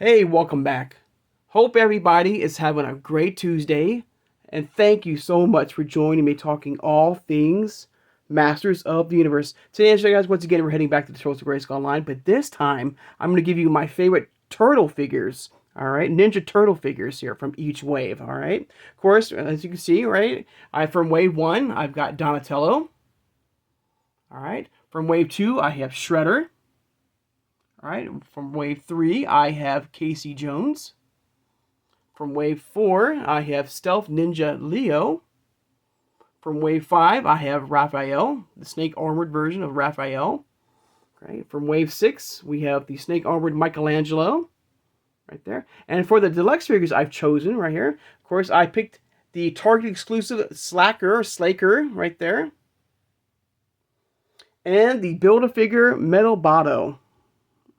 Hey, welcome back. Hope everybody is having a great Tuesday, and thank you so much for joining me talking all things Masters of the Universe. Today, I'll show you guys once again we're heading back to the Turtles of Grayskull Online, but this time I'm going to give you my favorite turtle figures. All right, Ninja Turtle figures here from each wave. All right, of course, as you can see, right, from wave one I've got Donatello. All right, from wave two I have Shredder. All right, from wave three I have Casey Jones. From wave 4, I have Stealth Ninja Leo. From wave 5, I have Raphael, the snake armored version of Raphael. Okay. From wave 6, we have the snake armored Michelangelo, right there. And for the deluxe figures I've chosen right here, of course, I picked the Target exclusive Slaker, right there. And the Build-A-Figure Metal Botto.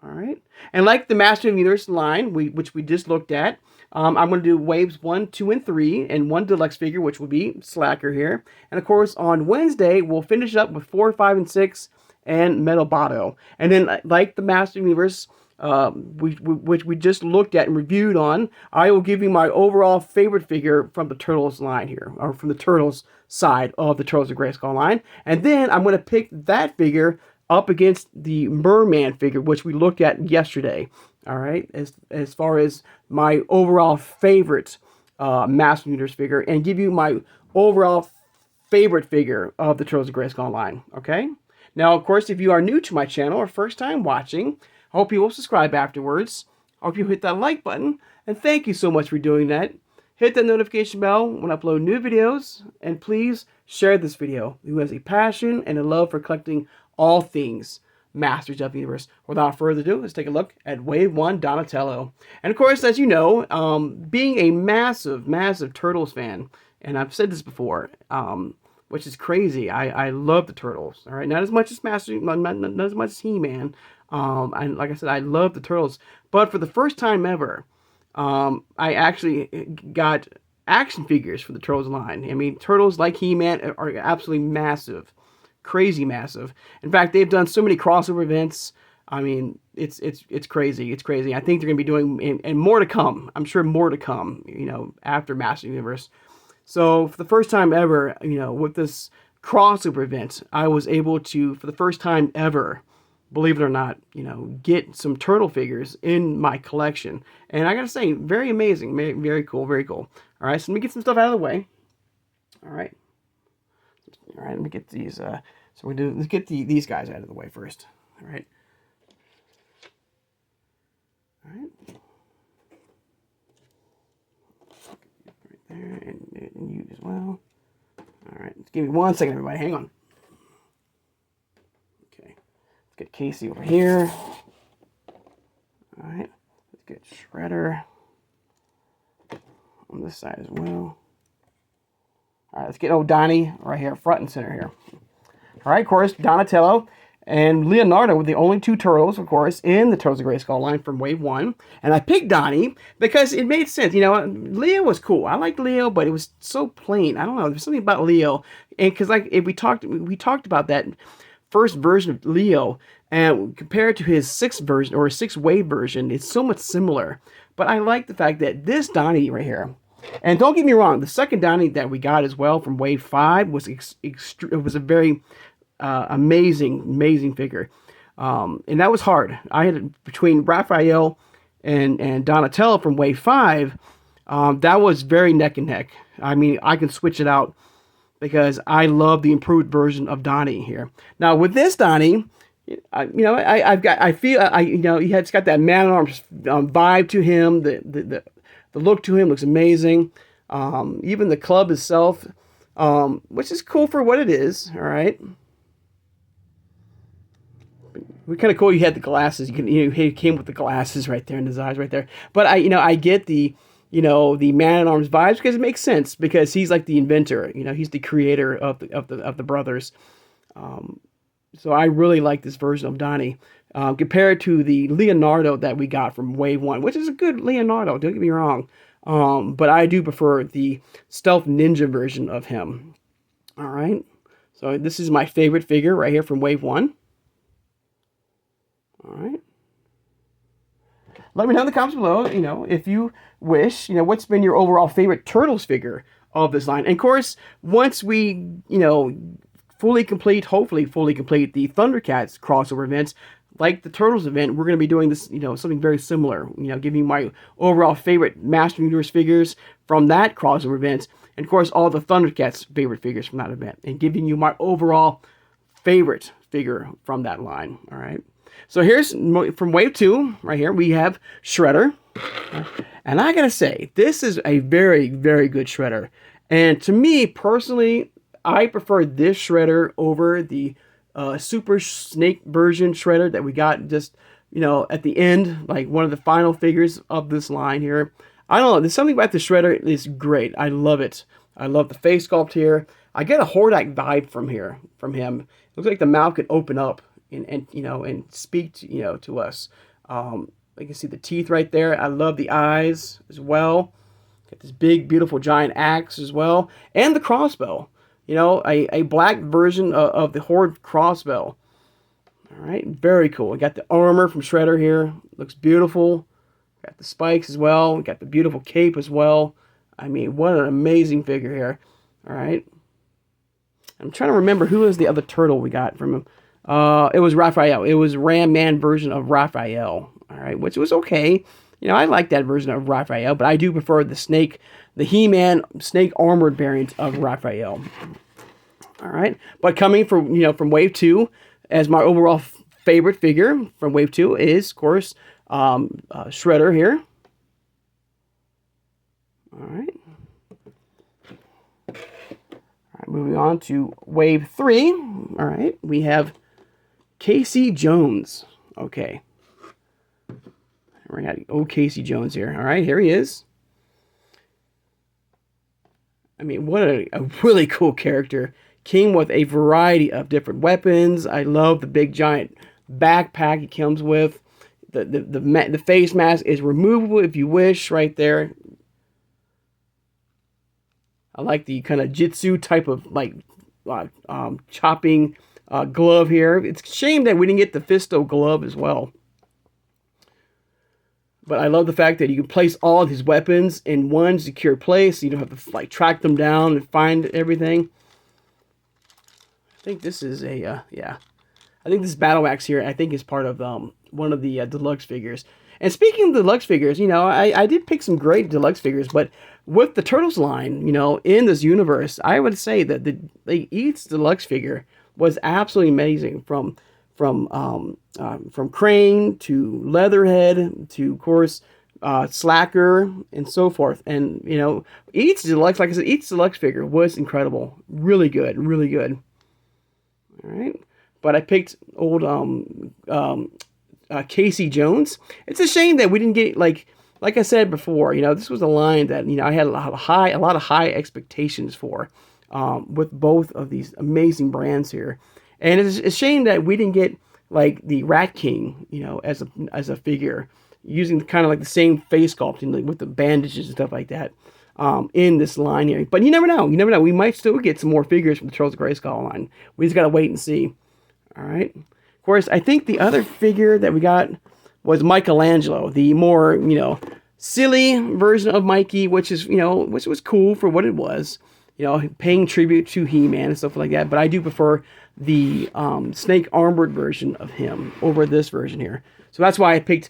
All right. And like the Master of the Universe line, which we just looked at, I'm going to do waves 1, 2, and 3, and one deluxe figure, which will be Slacker here. And of course, on Wednesday, we'll finish up with 4, 5, and 6, and Metal Botto. And then, like the Master of the Universe, which we just looked at and reviewed on, I will give you my overall favorite figure from the Turtles line here, or from the Turtles side of the Turtles of Grayskull line. And then I'm going to pick that figure up against the Merman figure, which we looked at yesterday. All right, as far as my overall favorite Master of the Universe figure, and give you my overall favorite figure of the Turtles of Grayskull line. Okay. Now, of course, if you are new to my channel or first time watching, I hope you will subscribe afterwards. I hope you hit that like button, and thank you so much for doing that. Hit that notification bell when I upload new videos, and please share this video. Who has a passion and a love for collecting all things Masters of the Universe. Without further ado, let's take a look at Wave 1 Donatello. And of course, as you know, being a massive Turtles fan, and I've said this before, which is crazy, I love the Turtles. All right, not as much as not as much as He-Man. And like I said, I love the Turtles. But for the first time ever, I actually got action figures for the Turtles line. I mean, Turtles like He-Man are absolutely massive. Crazy massive. In fact, they've done so many crossover events. I mean, it's crazy. It's crazy. I think they're going to be doing, and more to come. I'm sure more to come, after Master Universe. So for the first time ever, with this crossover event, I was able to, for the first time ever, believe it or not, get some turtle figures in my collection. And I got to say, very amazing. Very cool. Very cool. All right, so let me get some stuff out of the way. All right. All right, let me get these. Let's get these guys out of the way first. All right. All right. Right there, and you as well. All right. Just give me 1 second, everybody. Hang on. Okay. Let's get Casey over here. All right. Let's get Shredder on this side as well. All right, let's get Donnie right here, front and center here. All right, of course, Donatello and Leonardo were the only two turtles, of course, in the Turtles of Grayskull line from Wave 1. And I picked Donnie because it made sense. Leo was cool. I liked Leo, but it was so plain. I don't know. There's something about Leo. And because if we talked about that first version of Leo, and compared to his sixth version, or sixth wave version, it's so much similar. But I like the fact that this Donnie right here, and don't get me wrong, the second Donnie that we got as well from Wave 5 was it was a very amazing figure. And that was hard. I had between Raphael and Donatello from Wave 5, that was very neck and neck. I mean, I can switch it out because I love the improved version of Donnie here. Now with this Donnie, I feel he's got that Man-at-Arms vibe to him. The look to him looks amazing. Even the club itself, which is cool for what it is. All right. Kind of cool. You had the glasses. He came with the glasses right there and his eyes right there. But I get the Man-at-Arms vibes because it makes sense because he's like the inventor. He's the creator of the brothers. So I really like this version of Donnie. Compared to the Leonardo that we got from Wave 1, which is a good Leonardo, don't get me wrong. But I do prefer the Stealth Ninja version of him. All right. So this is my favorite figure right here from Wave 1. All right. let me know in the comments below, if you wish, what's been your overall favorite Turtles figure of this line. And of course, once we, hopefully fully complete the Thundercats crossover events, like the Turtles event, we're going to be doing this, something very similar, giving you my overall favorite Master Universe figures from that crossover event, and of course, all the Thundercats favorite figures from that event, and giving you my overall favorite figure from that line, all right? So here's, from Wave 2, right here, we have Shredder. And I gotta say, this is a very, very good Shredder. And to me, personally, I prefer this Shredder over the Super Snake version Shredder that we got just, at the end, like one of the final figures of this line here. I don't know, there's something about the Shredder is great. I love it. I love the face sculpt here. I get a Hordak vibe from him. It looks like the mouth could open up and speak to us. You can see the teeth right there. I love the eyes as well. Got this big, beautiful, giant axe as well, and the crossbow. A black version of the Horde crossbow. All right, very cool. We got the armor from Shredder here. Looks beautiful. Got the spikes as well. We got the beautiful cape as well. I mean, what an amazing figure here. All right. I'm trying to remember who was the other turtle we got from him. It was Raphael. It was Ram Man version of Raphael. All right, which was okay. I like that version of Raphael, but I do prefer the He-Man snake armored variant of Raphael. All right, but coming from Wave 2 as my overall favorite figure from Wave 2 is, of course, Shredder here. All right. Moving on to Wave 3. All right, we have Casey Jones. Okay. We're going to old Casey Jones here. All right, here he is. I mean, what a really cool character. Came with a variety of different weapons. I love the big giant backpack he comes with. The face mask is removable if you wish, right there. I like the kind of jitsu type of chopping glove here. It's a shame that we didn't get the Fisto glove as well. But I love the fact that you can place all of his weapons in one secure place. So you don't have to track them down and find everything. I think this is I think this Battle Axe here, I think is part of one of the deluxe figures. And speaking of deluxe figures, I did pick some great deluxe figures, but with the Turtles line, in this universe, I would say that each deluxe figure was absolutely amazing. From Crane to Leatherhead to, of course, Slacker and so forth. And each deluxe, like I said, each deluxe figure was incredible, really good, really good. All right, but I picked old Casey Jones. It's a shame that we didn't get like I said before. This was a line that I had a lot of high expectations for, with both of these amazing brands here, and it's a shame that we didn't get like the Rat King, as a figure, using kind of like the same face sculpting with the bandages and stuff like that, in this line here. But you never know. You never know. We might still get some more figures from the Turtles of Grayskull line. We just gotta wait and see. All right. Of course, I think the other figure that we got was Michelangelo, the more, silly version of Mikey, which was cool for what it was, paying tribute to He-Man and stuff like that. But I do prefer the snake armored version of him over this version here. So that's why I picked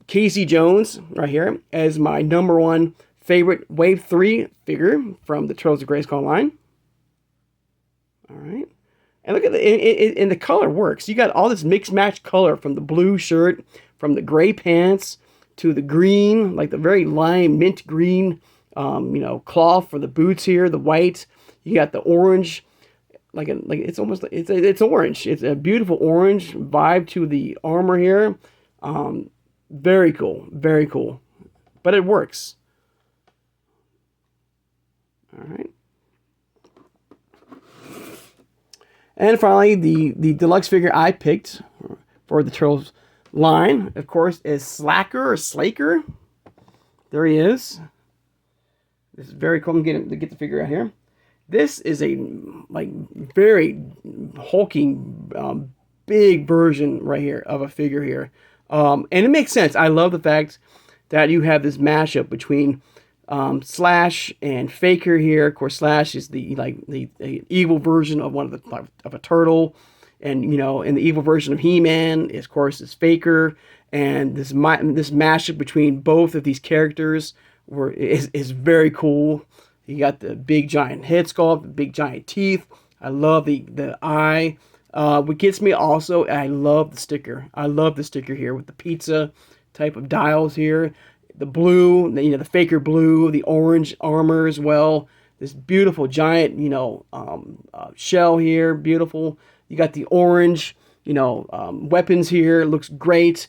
Casey Jones right here as my #1 favorite Wave 3 figure from the Turtles of Grayskull line. All right. And look at and the color works. You got all this mixed match color from the blue shirt, from the gray pants to the green, like the very lime mint green, cloth for the boots here. The white. You got the orange, it's almost it's orange. It's a beautiful orange vibe to the armor here. Very cool, very cool. But it works. All right. And finally, the deluxe figure I picked for the Turtles line, of course, is Slacker or Slaker. There he is. This is very cool. I'm going to get the figure out here. This is a very hulking, big version right here of a figure here. And it makes sense. I love the fact that you have this mashup between Slash and Faker here. Of course, Slash is the evil version of of a turtle, and and the evil version of He-Man is, of course, is Faker. And this mashup between both of these characters is very cool. You got the big giant head sculpt, the big giant teeth. I love the eye. What gets me also, I love the sticker. I love the sticker here with the pizza type of dials here. The blue, the Faker blue, the orange armor as well. This beautiful giant, shell here, beautiful. You got the orange, weapons here. It looks great.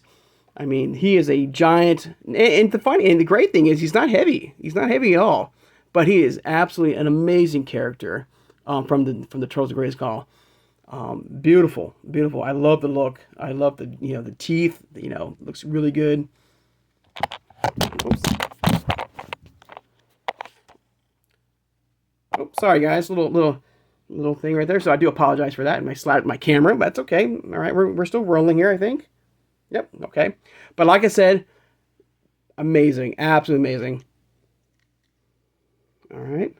I mean, he is a giant, and the great thing is he's not heavy. He's not heavy at all, but he is absolutely an amazing character from the Turtles of Grayskull. Beautiful, beautiful. I love the look. I love the teeth. Looks really good. Oops. Oh, sorry guys, little thing right there. So I do apologize for that. And I slapped my camera, but that's okay. All right, we're still rolling here, I think. Yep, okay. But like I said, amazing, absolutely amazing. All right.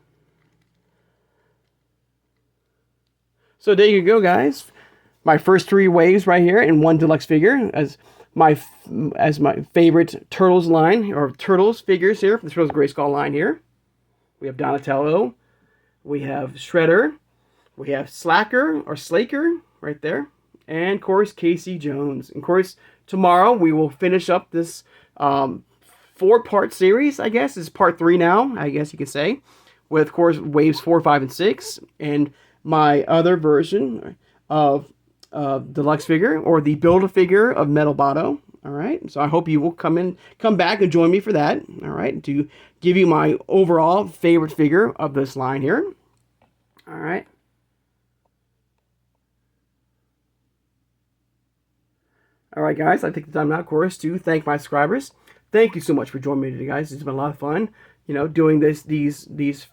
So there you go, guys. My first 3 waves right here in one deluxe figure as my favorite Turtles line, or Turtles figures here from the Turtles Grayskull line here. We have Donatello, we have Shredder, we have Slacker or Slaker right there, and of course Casey Jones. And of course tomorrow we will finish up this 4-part series. I guess it's part 3 now. I guess you could say, with of course waves 4, 5, and 6, and my other version of deluxe figure, or the Build-A-Figure of Metal Botto. All right, so I hope you will come back and join me for that. All right, to give you my overall favorite figure of this line here. All right. All right, guys, I take the time now, of course, to thank my subscribers. Thank you so much for joining me today, guys. It's been a lot of fun, doing these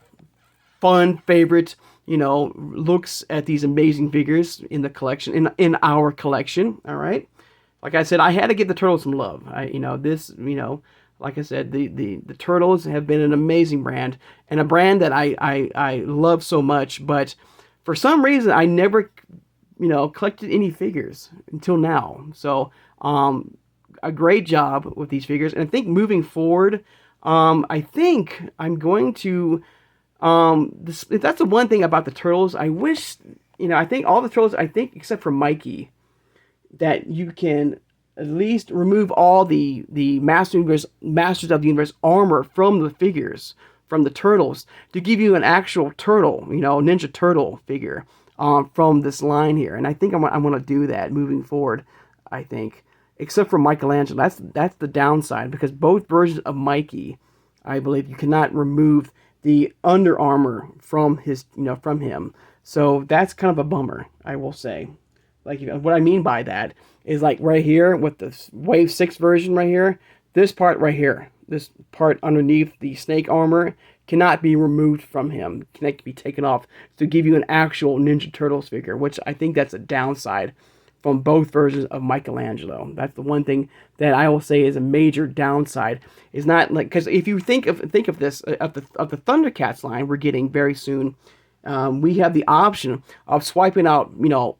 fun favorite, looks at these amazing figures in the collection, in our collection. All right. Like I said, I had to give the Turtles some love. Like I said, the Turtles have been an amazing brand, and a brand that I love so much. But for some reason, I never, collected any figures until now. So, a great job with these figures. And I think moving forward, I think I'm going to, that's the one thing about the Turtles. I wish, I think all the Turtles, except for Mikey, that you can at least remove all the Masters of the Universe armor from the figures, from the Turtles, to give you an actual turtle, Ninja Turtle figure from this line here. And I think I want to do that moving forward, I think. Except for Michelangelo. That's the downside, because both versions of Mikey, I believe, you cannot remove the Under Armour from from him. So that's kind of a bummer, I will say. Like, what I mean by that is, like, right here with the Wave 6 version right here, this part right here, this part underneath the snake armor cannot be removed from him. Cannot be taken off to give you an actual Ninja Turtles figure, which I think that's a downside from both versions of Michelangelo. That's the one thing that I will say is a major downside. Is not like, because if you think of this of the Thundercats line we're getting very soon, we have the option of swiping out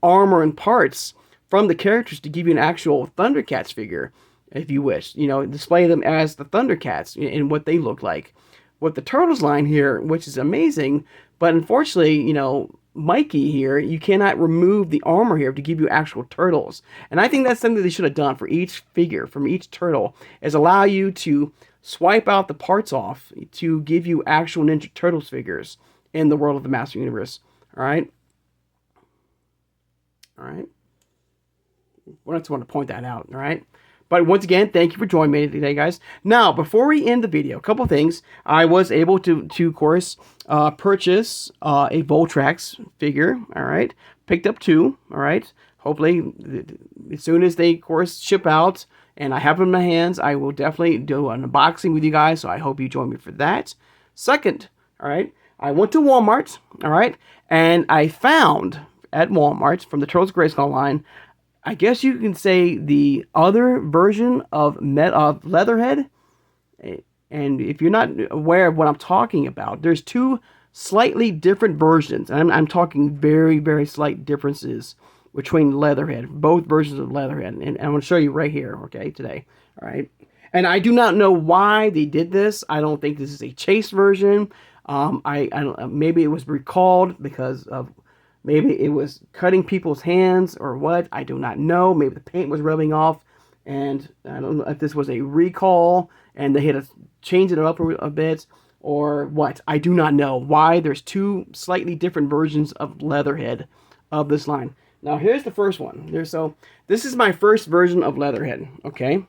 armor and parts from the characters to give you an actual Thundercats figure, if you wish. Display them as the Thundercats and what they look like. With the Turtles line here, which is amazing, but unfortunately, Mikey here, you cannot remove the armor here to give you actual turtles. And I think that's something they should have done for each figure, from each turtle, is allow you to swipe out the parts off to give you actual Ninja Turtles figures in the world of the Master Universe. All right? All right? I just want to point that out. All right? But once again, thank you for joining me today, guys. Now, before we end the video, a couple things. I was able to of course, purchase a Voltrax figure. All right? Picked up 2. All right? Hopefully, as soon as they, of course, ship out and I have them in my hands, I will definitely do an unboxing with you guys. So I hope you join me for that. Second, all right, I went to Walmart, all right, and I found at Walmart from the Turtles Grayskull line I guess you can say the other version of Leatherhead. And if you're not aware of what I'm talking about, there's two slightly different versions. And I'm talking very, very slight differences between Leatherhead, both versions of Leatherhead. And I'm going to show you right here, okay, today. All right. And I do not know why they did this. I don't think this is a chase version. I don't, maybe it was recalled because of, maybe it was cutting people's hands or what. I do not know. Maybe the paint was rubbing off. And I don't know if this was a recall and they had to change it up a bit or what. I do not know why there's two slightly different versions of Leatherhead of this line. Now here's the first one. So this is my first version of Leatherhead. Okay.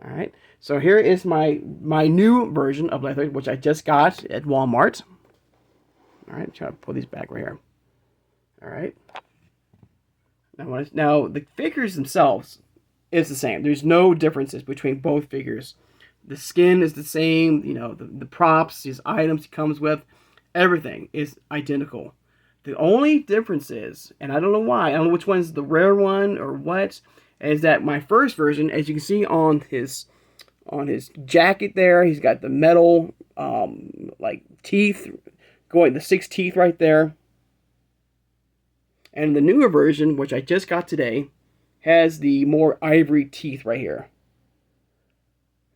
All right. So here is my new version of Leatherhead, which I just got at Walmart. All right. Try to pull these back right here. All right. Now the figures themselves is the same. There's no differences between both figures. The skin is the same. You know, the props, his items he comes with, everything is identical. The only difference is, and I don't know why, I don't know which one's the rare one or what, is that my first version, as you can see on his jacket there, he's got the metal like teeth, the 6 teeth right there. And the newer version, which I just got today, has the more ivory teeth right here.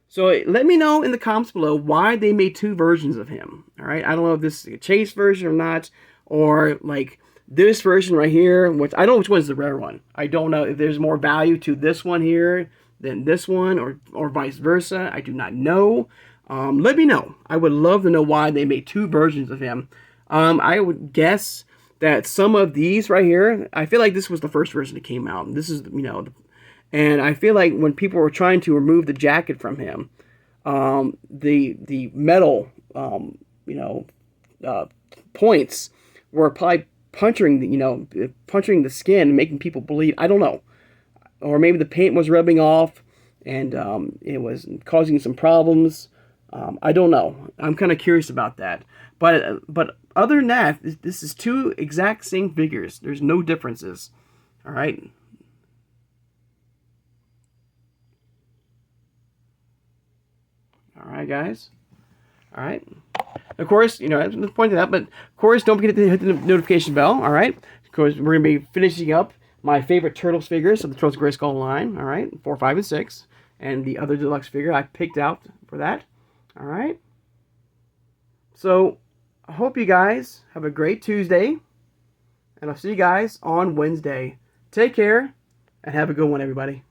So let me know in the comments below why they made two versions of him. All right, I don't know if this is a chase version or not, or like this version right here, which I don't know which one is the rare one. I don't know if there's more value to this one here than this one, or vice versa. I do not know. Let me know. I would love to know why they made two versions of him. I would guess that some of these right here, I feel like this was the first version that came out. And this is, you know, and I feel like when people were trying to remove the jacket from him, the metal, points were probably puncturing the skin and making people bleed. I don't know. Or maybe the paint was rubbing off and it was causing some problems. I don't know. I'm kind of curious about that. But other than that, this is two exact same figures. There's no differences. All right. All right, guys. All right. Of course, you know, I just pointed out, but of course, don't forget to hit the notification bell. All right. Of course, we're going to be finishing up my favorite Turtles figures of the Turtles Grayskull line. All right. 4, 5, and 6. And the other deluxe figure I picked out for that. All right. So, I hope you guys have a great Tuesday, and I'll see you guys on Wednesday. Take care, and have a good one, everybody.